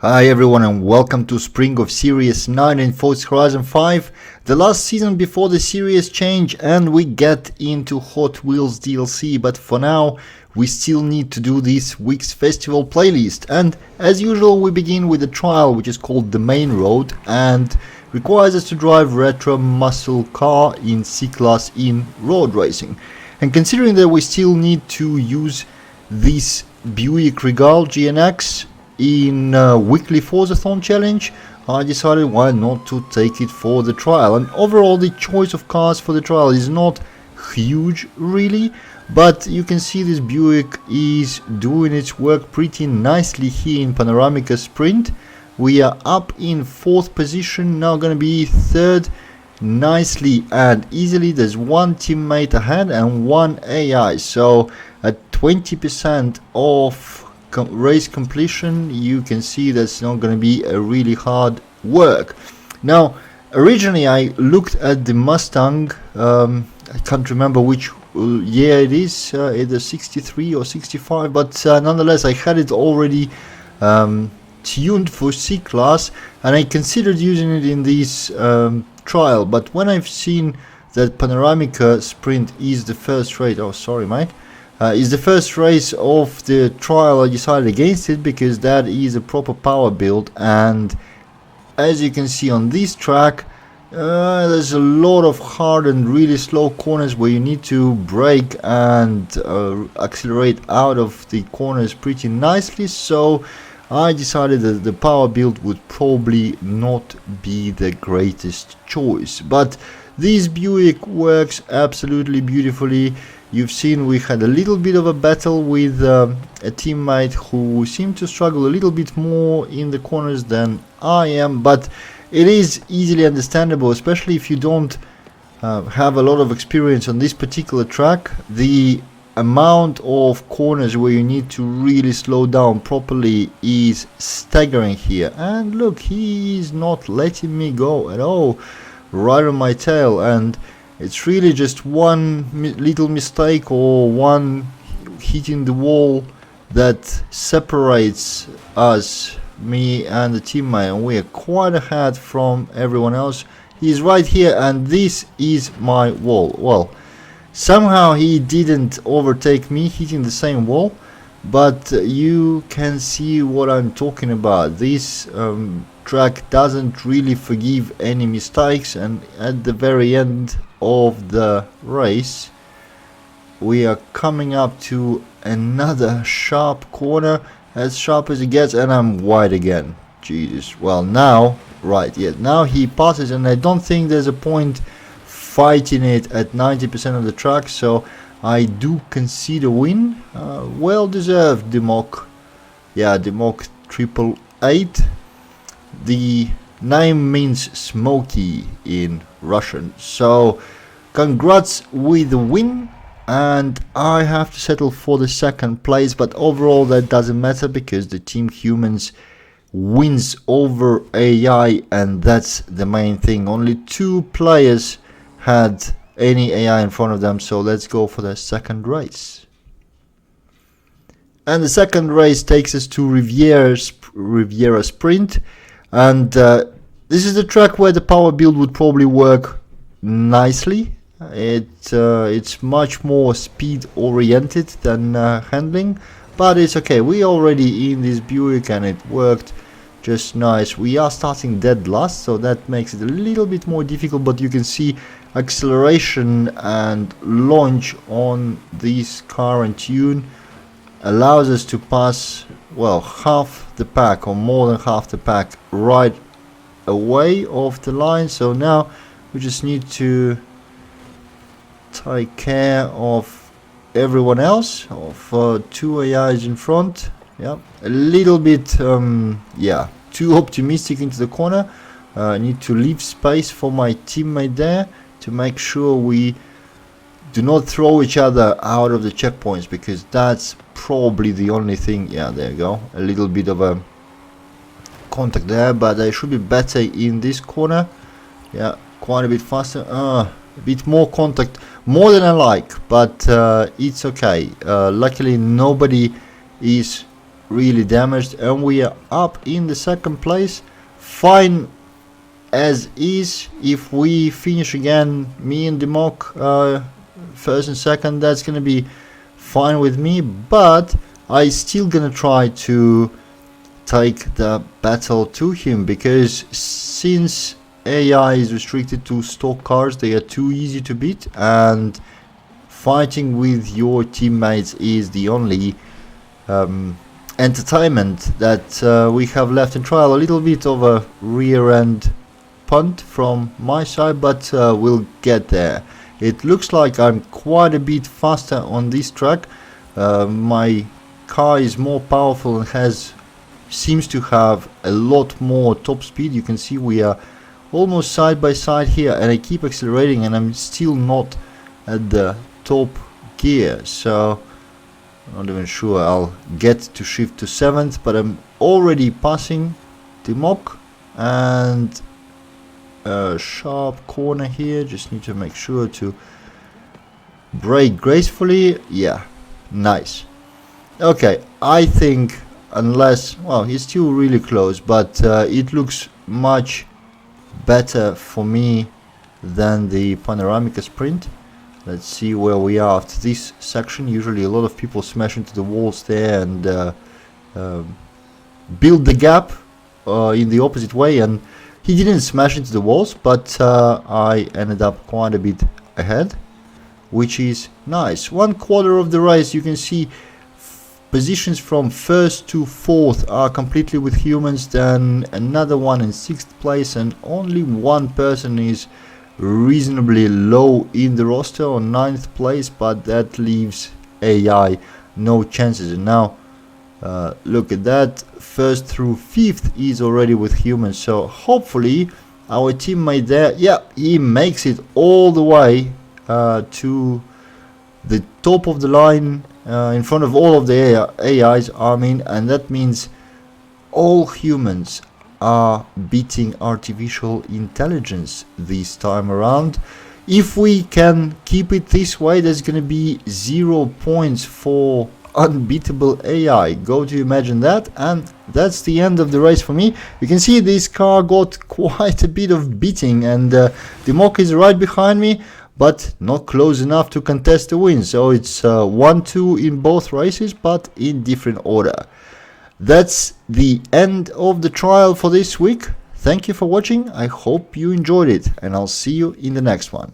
Hi everyone and welcome to Spring of Series 9 in Forza Horizon 5, the last season before the series change, and we get into Hot Wheels DLC, but for now we still need to do this week's festival playlist. And as usual we begin with a trial which is called the Main Road and requires us to drive retro muscle car in C-Class in road racing. And considering that we still need to use this Buick Regal GNX in weekly Forzathon challenge, I decided why not to take it for the trial. And overall the choice of cars for the trial is not huge really, but you can see this Buick is doing its work pretty nicely here in Panoramica Sprint. We are up in 4th position, now gonna be 3rd nicely and easily. There's one teammate ahead and one AI, so at 20% of race completion you can see that's not going to be a really hard work. Now originally I looked at the Mustang, I can't remember which year it is, either 63 or 65, but nonetheless I had it already tuned for C-Class and I considered using it in this trial, but when I've seen that Panoramica Sprint is the first race, oh sorry mate, is the first race of the trial, I decided against it because that is a proper power build. And as you can see on this track, there's a lot of hard and really slow corners where you need to brake and accelerate out of the corners pretty nicely, so I decided that the power build would probably not be the greatest choice. But this Buick works absolutely beautifully. You've seen we had a little bit of a battle with a teammate who seemed to struggle a little bit more in the corners than I am, but it is easily understandable, especially if you don't have a lot of experience on this particular track. The amount of corners where you need to really slow down properly is staggering here. And look, he is not letting me go at all, right on my tail, and it's really just one little mistake or one hitting the wall that separates us, me and the teammate, and we are quite ahead from everyone else. He's right here and this is my wall. Well, somehow he didn't overtake me hitting the same wall, but you can see what I'm talking about. This track doesn't really forgive any mistakes, and at the very end of the race we are coming up to another sharp corner, as sharp as it gets, and I'm wide again. Jesus. Well now, right, yeah, now he passes and I don't think there's a point fighting it at 90% of the track, so I do concede a win. Well deserved, Demok. Yeah, Demok 888. The name means smoky in Russian, so congrats with the win, and I have to settle for the 2nd place, but overall that doesn't matter because the Team Humans wins over AI, and that's the main thing. Only 2 players had any AI in front of them, so let's go for the 2nd race. And the 2nd race takes us to Riviera Sprint, and this is the track where the power build would probably work nicely. It's much more speed oriented than handling, but it's okay. We already in this Buick and it worked just nice. We are starting dead last, so that makes it a little bit more difficult, but you can see acceleration and launch on this car and tune allows us to pass, well, half the pack or more than half the pack right away off the line. So now we just need to take care of everyone else, of 2 AIs in front. Yeah, a little bit yeah, too optimistic into the corner. Need to leave space for my teammate there to make sure we do not throw each other out of the checkpoints, because that's probably the only thing. Yeah, there you go, a little bit of a contact there, but I should be better in this corner. Yeah, quite a bit faster, a bit more contact, more than I like, but it's okay. Luckily nobody is really damaged, and we are up in the second place. Fine as is. If we finish again, me and Demok first and second, that's gonna be fine with me, but I still gonna try to take the battle to him, because since AI is restricted to stock cars, they are too easy to beat, and fighting with your teammates is the only entertainment that we have left in trial. A little bit of a rear end punt from my side, but we'll get there. It looks like I'm quite a bit faster on this track. My car is more powerful and seems to have a lot more top speed. You can see we are almost side by side here, and I keep accelerating and I'm still not at the top gear, so I'm not even sure I'll get to shift to 7th, but I'm already passing Demok, and a sharp corner here. Just need to make sure to brake gracefully. Yeah, nice. Okay, I think, unless, well, he's still really close, but it looks much better for me than the Panoramica Sprint. Let's see where we are after this section. Usually a lot of people smash into the walls there and build the gap in the opposite way, and he didn't smash into the walls, but I ended up quite a bit ahead, which is nice. 1/4 of the race, you can see positions from 1st to 4th are completely with humans, then another one in 6th place, and only one person is reasonably low in the roster on 9th place, but that leaves AI no chances. And now look at that, 1st through 5th is already with humans, so hopefully our teammate there, yeah, he makes it all the way to the top of the line, in front of all of the AIs, I mean, and that means all humans are beating artificial intelligence this time around. If we can keep it this way, there's gonna be 0 points for unbeatable AI. Go to imagine that, and that's the end of the race for me. You can see this car got quite a bit of beating, and Demok is right behind me, but not close enough to contest the win. So it's 1-2 in both races, but in different order. That's the end of the trial for this week. Thank you for watching. I hope you enjoyed it, and I'll see you in the next one.